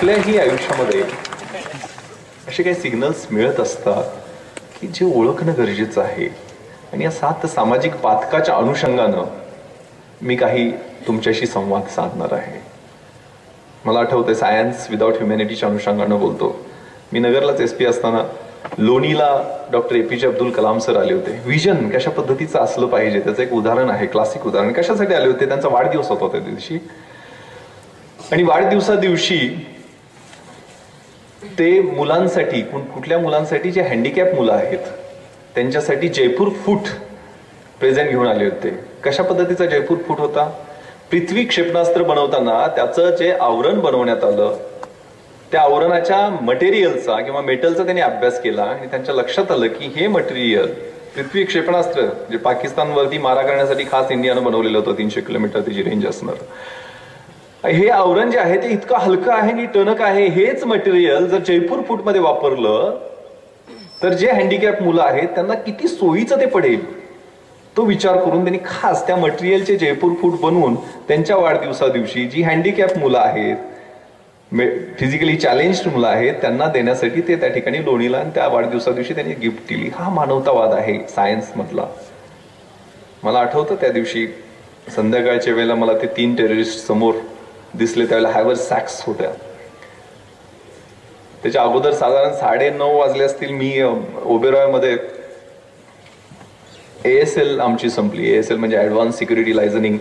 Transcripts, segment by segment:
आपल्याही आयुष्यामध्ये असे काही सिग्नल्स मिळत असतात की जे ओळखणं गरजेचं आहे. आणि या 7 सामाजिक पातकाच्या अनुषंगानं मी काही तुमच्याशी संवाद साधणार आहे. मला आठवतंय सायन्स विदाउट ह्युमॅनिटीच्या अनुषंगानं बोलतो. मी नगरलाच SP असताना लोणीला doctor APJ Abdul Kalam sir आले होते. विजन कशा पद्धतीचं असलं पाहिजे त्याचं एक उदाहरण आहे, क्लासिक उदाहरण. कशासाठी आले होते? त्यांचा वाढदिवस होता त्या दिवशी. आणि वाढदिवसा दिवशी ते मुलांसाठी, कुठल्या मुलांसाठी जे हँडिकॅप मुलं आहेत त्यांच्यासाठी जयपूर फूट प्रेझेंट घेऊन आले होते. कशा पद्धतीचा जयपूर फूट होता? पृथ्वी क्षेपणास्त्र बनवताना त्याचं जे आवरण बनवण्यात आलं त्या आवरणाच्या मटेरियलचा किंवा मेटलचा त्यांनी अभ्यास केला आणि त्यांच्या लक्षात आलं की हे मटेरियल पृथ्वी क्षेपणास्त्र जे पाकिस्तानवरती मारा करण्यासाठी खास इंडियानं बनवलेलं होतं, 300 किलोमीटर त्याची रेंज असणार, हे आवरण जे आहे ते इतकं हलकं आहे आणि टणक आहे. हेच मटेरियल जर जयपूर फूटमध्ये वापरलं तर जे हँडिकॅप मुलं आहेत त्यांना किती सोयीचं ते पडेल. तो विचार करून त्यांनी खास त्या मटेरियलचे जयपूर फूट बनवून त्यांच्या वाढदिवसा दिवशी जी हँडिकॅप मुलं आहेत, फिजिकली चॅलेंज्ड मुलं आहेत, त्यांना देण्यासाठी ते त्या ठिकाणी लोणीला आणि त्या वाढदिवसा दिवशी त्यांनी गिफ्ट दिली. हा मानवतावाद आहे सायन्स मधला. मला आठवतं त्या दिवशी संध्याकाळच्या वेळेला मला ते 3 टेररिस्ट समोर दिसले. त्यावेळेला हॅवरसॅक्स होत्या. त्याच्या अगोदर साधारण 9:30 वाजले असतील. मी ओबेरॉयमध्ये ASL आमची संपली. ASL म्हणजे ऍडव्हान्स सिक्युरिटी लायझनिंग.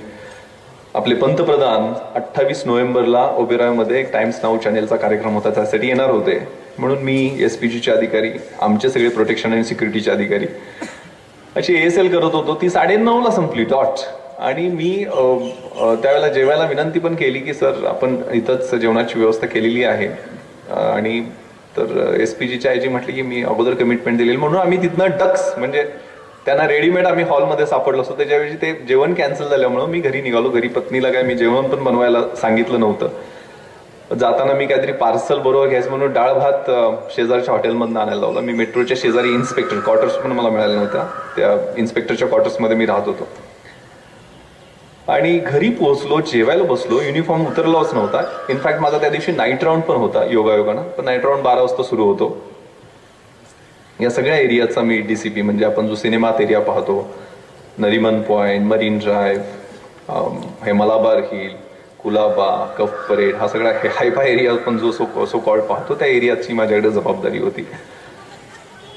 आपले पंतप्रधान 28 नोव्हेंबरला ओबेरॉयमध्ये एक टाइम्स नाऊ चॅनेलचा कार्यक्रम होता, त्यासाठी येणार होते. म्हणून मी SPGचे अधिकारी, आमचे सगळे प्रोटेक्शन आणि सिक्युरिटीचे अधिकारी अशी ASL करत होतो. ती 9:30ला संपली डॉट. आणि मी त्यावेळेला जेवायला विनंती पण केली की सर आपण इथंच जेवणाची व्यवस्था केलेली आहे. आणि तर SPGच्या आयजी म्हटली की मी अगोदर कमिटमेंट दिलेली, म्हणून आम्ही तिथनं डक्स म्हणजे त्यांना रेडीमेड आम्ही हॉलमध्ये सापडलो असतो. त्याच्यावेळी ते जेवण कॅन्सल झाल्यामुळे मी घरी निघालो. घरी पत्नीला काय मी जेवण पण बनवायला सांगितलं नव्हतं. जाताना मी काहीतरी पार्सल बरोबर घ्यायचं म्हणून डाळ भात शेजारच्या हॉटेलमधून आणायला लावला. मी मेट्रोच्या शेजारी इन्स्पेक्टर क्वार्टर्स पण मला मिळाल्या नव्हत्या. त्या इन्स्पेक्टरच्या क्वार्टर्समध्ये मी राहत होतो. आणि घरी पोहोचलो, जेवायला बसलो, युनिफॉर्म उतरलाच नव्हता. इनफॅक्ट माझा त्या दिवशी नाईट राऊंड पण होता योगायोगानं. पण नाईट राऊंड 12 वाजता सुरू होतो. या सगळ्या एरियाचा मी DCP म्हणजे आपण जो सिनेमात एरिया पाहतो, नरिमन पॉइंट, मरीन ड्राईव्ह, हे मलाबार हिल, कुलाबा, कफ परेड, हा सगळा हायफाय एरिया आपण जो सो कॉल्ड पाहतो त्या एरियाची माझ्याकडे जबाबदारी होती.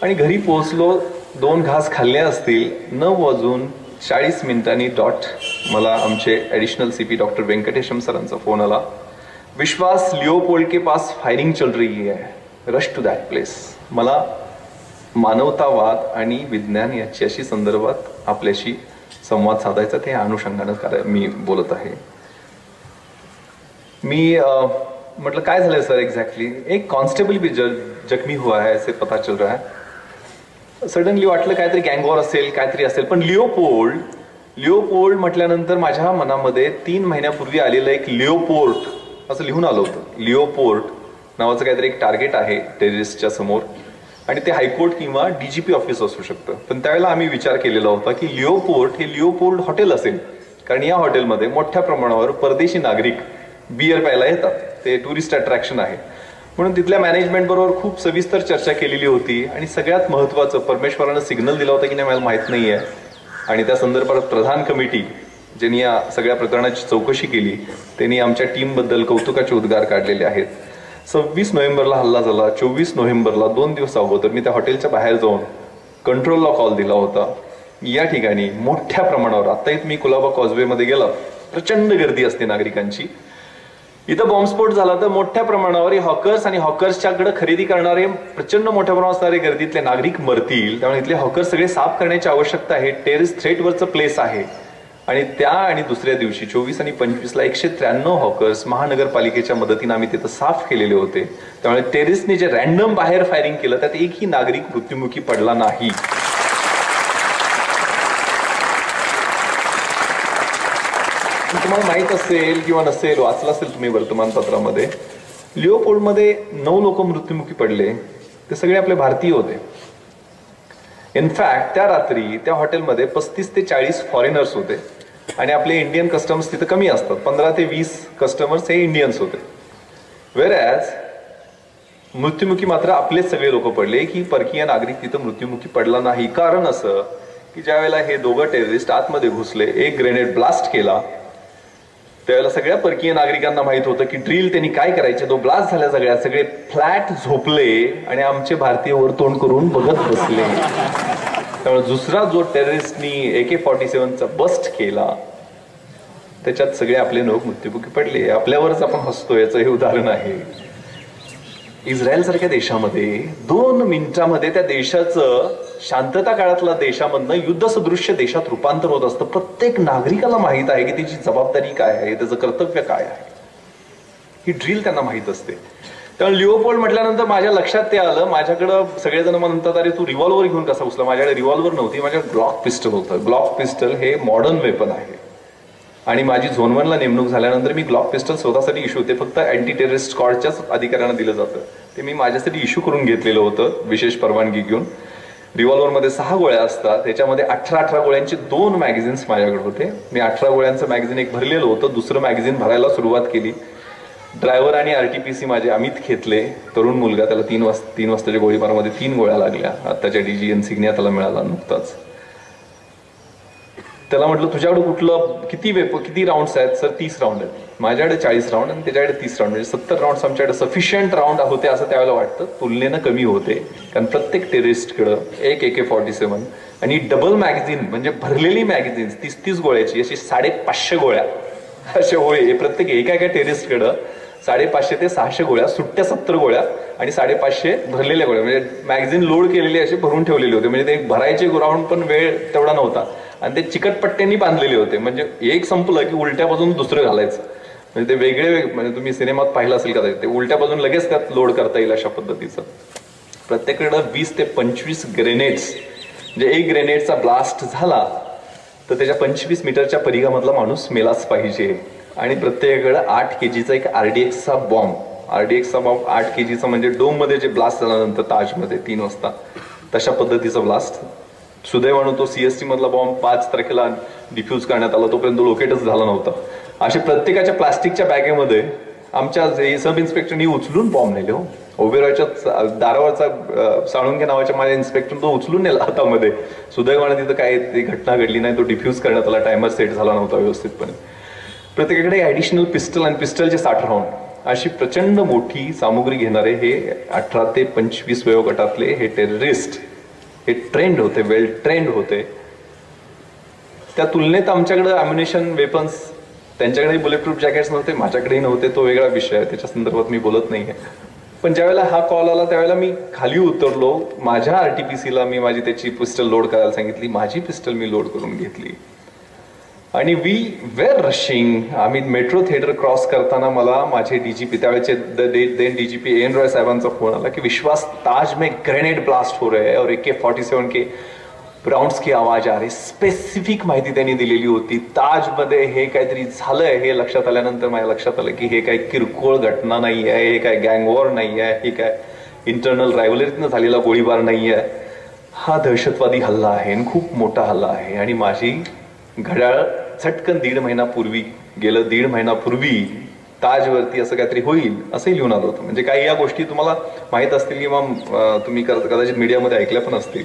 आणि घरी पोहोचलो, 2 घास खाल्ले असतील. 9:40 डॉट मला आमचे ॲडिशनल CP डॉक्टर वेंकटेशम सरांचा फोन आला. विश्वास लिओपोल्ड के पास फायरिंग चल रही है, रश टू दॅट प्लेस. मला मानवतावाद आणि विज्ञान याच्याशी संदर्भात आपल्याशी संवाद साधायचा, ते अनुषंगानं मी बोलत आहे. मी म्हटलं काय झालंय सर एक्झॅक्टली? एक कॉन्स्टेबल भी जखमी हुआ है ऐसे पता चल रहा है. सडनली वाटलं काहीतरी गँगवॉर असेल, काहीतरी असेल. पण लिओपोल्ड म्हटल्यानंतर माझ्या मनामध्ये 3 महिन्यापूर्वी आलेलं एक लिओपोर्ट असं लिहून आलं होतं. लिओपोर्ट नावाचं काहीतरी एक टार्गेट आहे टेररिस्टच्या समोर आणि ते हायकोर्ट किंवा DGP ऑफिस असू शकतं. पण त्यावेळेला आम्ही विचार केलेला होता की लिओपोर्ट हे लिओपोल्ड हॉटेल असेल, कारण या हॉटेलमध्ये मोठ्या प्रमाणावर परदेशी नागरिक बियर प्यायला येतात. ते टुरिस्ट अट्रॅक्शन आहे. म्हणून तिथल्या मॅनेजमेंट बरोबर खूप सविस्तर चर्चा केलेली होती. आणि सगळ्यात महत्वाचं, परमेश्वरानं सिग्नल दिला होता की नाही मला माहित नाहीये. आणि त्या संदर्भात प्रधान कमिटी ज्यांनी या सगळ्या प्रकरणाची चौकशी केली त्यांनी आमच्या टीमबद्दल कौतुकाचे उद्गार काढलेले आहेत. 26 नोव्हेंबरला हल्ला झाला. 24 नोव्हेंबरला 2 दिवस अगोदर मी त्या हॉटेलच्या बाहेर जाऊन कंट्रोलला कॉल दिला होता. या ठिकाणी मोठ्या प्रमाणावर, आता मी कुलाबा कॉजवेमध्ये गेला, प्रचंड गर्दी असते नागरिकांची. इथं बॉम्बस्फोट झाला तर मोठ्या प्रमाणावर हॉकर्स आणि हॉकर्सच्याकडे खरेदी करणारे प्रचंड मोठ्या प्रमाणात असणारे गर्दीतले नागरिक मरतील. त्यामुळे इथले हॉकर्स सगळे साफ करण्याची आवश्यकता आहे. टेररिस्ट थ्रेटवरचं प्लेस आहे. आणि त्या आणि दुसऱ्या दिवशी 24 आणि 25ला 193 हॉकर्स महानगरपालिकेच्या मदतीने आम्ही तिथं साफ केलेले होते. त्यामुळे टेररिस्टने जे रॅन्डम बाहेर फायरिंग केलं त्यात एकही नागरिक मृत्युमुखी पडला नाही. तुम्हाला माहित असेल किंवा नसेल, वाचलं असेल तुम्ही वर्तमानपत्रामध्ये, लिओपोल्डमध्ये 9 लोक मृत्युमुखी पडले. ते सगळे आपले भारतीय होते. इनफॅक्ट त्या रात्री त्या हॉटेलमध्ये 35 ते 40 फॉरेनर्स होते आणि आपले इंडियन कस्टमर्स तिथे कमी असतात. 15 ते 20 कस्टमर्स हे इंडियन्स होते. Whereas मृत्युमुखी मात्र आपलेच सगळे लोक पडले, की परकीय नागरिक तिथं मृत्युमुखी पडला नाही. कारण असं की ज्या वेळेला हे दोघं टेररिस्ट आतमध्ये घुसले, एक ग्रेनेड ब्लास्ट केला, त्यावेळेला सगळ्या परकीय नागरिकांना माहित होतं की ड्रिल त्यांनी काय करायचे. तो ब्लास्ट झाल्या सगळे फ्लॅट झोपले आणि आमचे भारतीय वर तोंड करून बघत बसले. त्यामुळे दुसरा जो टेररिस्टनी AK-47चा बस्ट केला, त्याच्यात सगळे आपले लोक मृत्युमुखी पडले. आपल्यावरच आपण हसतो, याचं हे उदाहरण आहे. इस्रायल सारख्या देशामध्ये 2 मिनिटांमध्ये त्या देशाचं शांतता काळातला देशामधनं युद्ध सदृश्य देशात रूपांतर होत असतं. प्रत्येक नागरिकाला माहित आहे की त्याची जबाबदारी काय आहे, त्याचं कर्तव्य काय आहे. ही ड्रिल त्यांना माहित असते. त्यामुळे लिओपोल्ड म्हटल्यानंतर माझ्या लक्षात ते आलं. माझ्याकडं सगळेजण म्हणतात, अरे तू रिव्हॉल्वर घेऊन कसा घुसला. माझ्याकडे रिव्हॉल्वर नव्हती, माझ्याकडे ग्लॉक पिस्टल होतं. ग्लॉक पिस्टल हे मॉडर्न वेपन आहे आणि माझी झोन 1 ला नेमणूक झाल्यानंतर मी ग्लॉक पिस्टल स्वतःसाठी इश्यू, ते फक्त अँटी टेररिस्ट स्क्वॉडच्याच अधिकाऱ्यांना दिलं जातं, ते मी माझ्यासाठी इश्यू करून घेतलेलं होतं विशेष परवानगी घेऊन. रिव्हॉल्वरमध्ये 6 गोळ्या असतात, त्याच्यामध्ये 18 गोळ्यांचे 2 मॅगझिन्स माझ्याकडे होते. मी 18 गोळ्यांचं मॅगझिन एक भरलेलं होतं, दुसरं मॅगझिन भरायला सुरुवात केली. ड्रायव्हर आणि RTPC माझे अमित खेतले, तरुण मुलगा, त्याला 3 वाजताच्या गोळीबारामध्ये 3 गोळ्या लागल्या. आत्ताच्या DG इन्सिग्निया त्याला मिळाला नुकताच. त्याला म्हटलं तुझ्याकडे कुठलं किती राऊंड्स आहेत. सर 30 राऊंड आहेत. माझ्याकडे 40 राऊंड आणि त्याच्याकडे 30 राऊंड, म्हणजे 70 राऊंड आमच्याकडे सफिशियंट राऊंड होते असं त्यावेळेला वाटतं. तुलनेनं कमी होते, कारण प्रत्येक टेररिस्टकडं एक AK-47 आणि डबल मॅगझिन म्हणजे भरलेली मॅगझिन्स 30 गोळ्याची अशी 550 गोळ्या अशा गोळे प्रत्येक एका टेररिस्टकडं 550 ते 600 गोळ्या, सुट्ट्या 70 गोळ्या आणि 550 भरलेल्या गोळ्या, म्हणजे मॅगझिन लोड केलेले असे भरून ठेवलेले होते. म्हणजे ते भरायचे राऊंड पण वेळ तेवढा नव्हता आणि ते चिकटपट्ट्यांनी बांधलेले होते. म्हणजे एक संपलं की उलट्या बाजून दुसरं घालायचं. म्हणजे ते वेगळे, म्हणजे तुम्ही सिनेमात पाहिलं असेल का, ते उलट्या बाजून लगेच त्यात लोड करता येईल अशा पद्धतीचं. प्रत्येकाकडे 20 ते 25 ग्रेनेड्स, म्हणजे एक ग्रेनेडचा ब्लास्ट झाला तर त्याच्या 25 मीटरच्या परिघामधला माणूस मेलाच पाहिजे. आणि प्रत्येकाकडे 8 kgचा एक RDXचा बॉम्ब. RDXचा बॉम्ब 8 kgचा, म्हणजे डोम मध्ये जे ब्लास्ट झाल्यानंतर ताजमध्ये 3 वाजता तशा पद्धतीचा ब्लास्ट. सुदैवानं तो CST मधला बॉम्ब 5 तारखेला डिफ्यूज करण्यात आला, तोपर्यंत लोकेटच झाला नव्हता. असे प्रत्येकाच्या प्लास्टिकच्या बॅगेमध्ये आमच्या सब इन्स्पेक्टरनी उचलून बॉम्ब नेले. ओबेरॉयच्या दारावरचा साळुंखे नावाच्या माझ्या इन्स्पेक्टर तो उचलून नेला हातामध्ये. सुदैवानं तिथं काय ती घटना घडली नाही, तो डिफ्यूज करण्यात आला, टायमर सेट झाला नव्हता व्यवस्थितपणे. प्रत्येकाकडे ॲडिशनल पिस्टल आणि पिस्टलचे 60 राऊंड अशी प्रचंड मोठी सामुग्री घेणारे हे 18 ते 25 वयोगटातले हे टेररिस्ट हे ट्रेंड होते, वेल ट्रेंड होते. त्या तुलनेत आमच्याकडे अम्युनिशन, वेपन्स, त्यांच्याकडे बुलेट प्रूफ जॅकेट्स नव्हते, माझ्याकडेही नव्हते. तो वेगळा विषय आहे, त्याच्या संदर्भात मी बोलत नाहीये. पण ज्यावेळेला हा कॉल आला त्यावेळेला मी खाली उतरलो. माझ्या RTPCला मी माझी त्याची पिस्टल लोड करायला सांगितली. माझी पिस्टल मी लोड करून घेतली आणि वी वेर रशिंग. आम्ही मेट्रो थिएटर क्रॉस करताना मला माझे DGP, त्यावेळेचे देन DGP AN रॉय साहेबांचा फोन आला की विश्वास, ताज में ग्रेनेड ब्लास्ट हो रहे हैं और AK-47 के राउंड्स की आवाज आ रही. स्पेसिफिक माहिती त्यांनी दिलेली होती. ताजमध्ये हे काहीतरी झालंय हे लक्षात आल्यानंतर माझ्या लक्षात आलं की हे काही किरकोळ घटना नाही आहे, हे काय गँग वॉर नाही आहे, हे काय इंटरनल रायव्हलरीतनं झालेला गोळीबार नाही आहे. हा दहशतवादी हल्ला आहे आणि खूप मोठा हल्ला आहे. आणि माझी घड्याळ झटकन 1.5 महिन्यापूर्वी, गेलं 1.5 महिन्यापूर्वी ताजवरती असं काहीतरी होईल असंही लिहून आलं होतं. म्हणजे काही या गोष्टी तुम्हाला माहित असतील किंवा तुम्ही कदाचित मीडियामध्ये ऐकल्या पण असतील.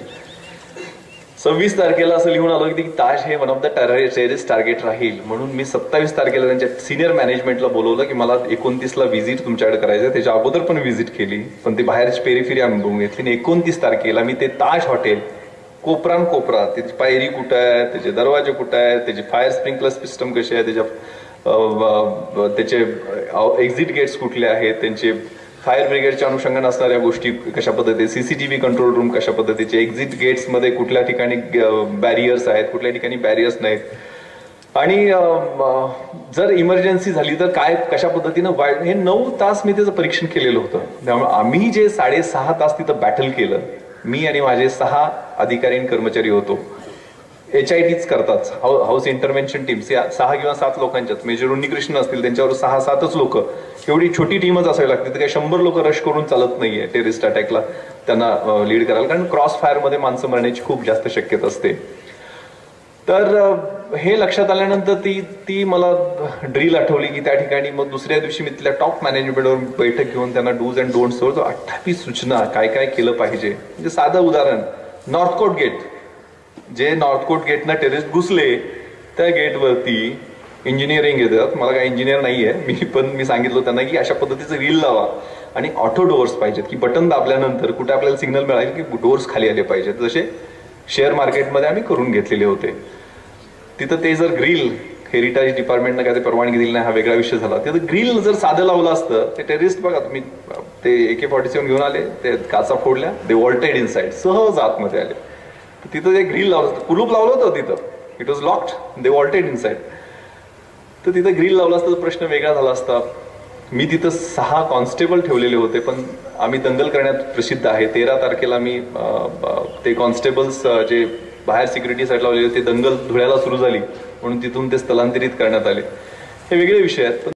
26 तारखेला असं लिहून आलं की ताज हे one of the terrorist target राहील. म्हणून मी 27 तारखेला त्यांच्या सिनियर मॅनेजमेंटला बोलवलं की मला 29ला व्हिजिट तुमच्याकडे करायचं. त्याच्या अगोदर पण व्हिजिट केली, पण ती बाहेरची पेरिफेरी आम्ही बघून घेतली. 29 तारखेला मी ते ताज हॉटेल कोपरान कोपरा, त्याची पायरी कुठं आहे, त्याचे दरवाजे कुठं आहेत, त्याची फायर स्प्रिंकलर सिस्टम कशी आहे, त्याचे एक्झिट गेट्स कुठले आहेत, त्यांचे फायर ब्रिगेडच्या अनुषंगाने असणाऱ्या गोष्टी कशा पद्धती, CCTV कंट्रोल रूम कशा पद्धतीचे, एक्झिट गेट्स मध्ये कुठल्या ठिकाणी बॅरियर्स आहेत, कुठल्या ठिकाणी बॅरियर्स नाहीत, आणि जर इमर्जन्सी झाली तर काय कशा पद्धतीनं. हे 9 तास मी त्याचं परीक्षण केलेलं होतं. त्यामुळे आम्ही जे 6.5 तास तिथं बॅटल केलं, मी आणि माझे 6 अधिकारी आणि कर्मचारी होतो. HITच करतात, हाऊस इंटरव्हेन्शन टीम्स, या 6 किंवा 7 लोकांच्यात. मेजर उन्नीकृष्ण असतील त्यांच्यावर 6-7च लोक, एवढी छोटी टीमच असावी लागते. तर काही 100 लोक रश करून चालत नाहीये टेररिस्ट अटॅकला त्यांना लीड करायला, कारण क्रॉस फायर मध्ये माणसं मरण्याची खूप जास्त शक्यता असते. तर हे लक्षात आल्यानंतर ती मला ड्रील आठवली की त्या ठिकाणी मग दुसऱ्या दिवशी मी तिथल्या टॉप मॅनेजमेंटवर बैठक घेऊन त्यांना डूज अँड डोंट्स वर 28 सूचना काय काय केलं पाहिजे. म्हणजे साधं उदाहरण, नॉर्थकोट गेट, जे नॉर्थकोट गेटनं टेरेस घुसले त्या गेटवरती इंजिनिअरिंग येतात. मला काय इंजिनियर नाहीये मी सांगितलं त्यांना की अशा पद्धतीचं रील लावा आणि ऑटो डोअर्स पाहिजेत की बटन दाबल्यानंतर कुठे आपल्याला सिग्नल मिळाले की डोअर्स खाली आले पाहिजेत, जसे शेअर मार्केटमध्ये आम्ही करून घेतलेले होते. तिथं ते जर ग्रिल हेरिटेज डिपार्टमेंटनं काय ते परवानगी दिली नाही हा वेगळा विषय झाला. तिथं ग्रिल जर साधं लावलं असतं, ते टेररिस्ट बघा तुम्ही ते AK-47 घेऊन आले, ते काचा फोडल्या, दे वॉल्टेड इनसाइड, सहज आतमध्ये आले. तिथं ते ग्रिल लावलं असतं, कुलूप लावलं होतं तिथं, it was locked, they vaulted inside. तर तिथं ग्रिल लावला असता तर प्रश्न वेगळा झाला असता. मी तिथं 6 कॉन्स्टेबल ठेवलेले होते, पण आम्ही दंगल करण्यात प्रसिद्ध आहे. 13 तारखेला मी ते कॉन्स्टेबल्स जे बाहेर सिक्युरिटीसाठी लावलेले ते दंगल धुळ्याला सुरू झाली म्हणून तिथून ते स्थलांतरित करण्यात आले. हे वेगळे विषय आहेत.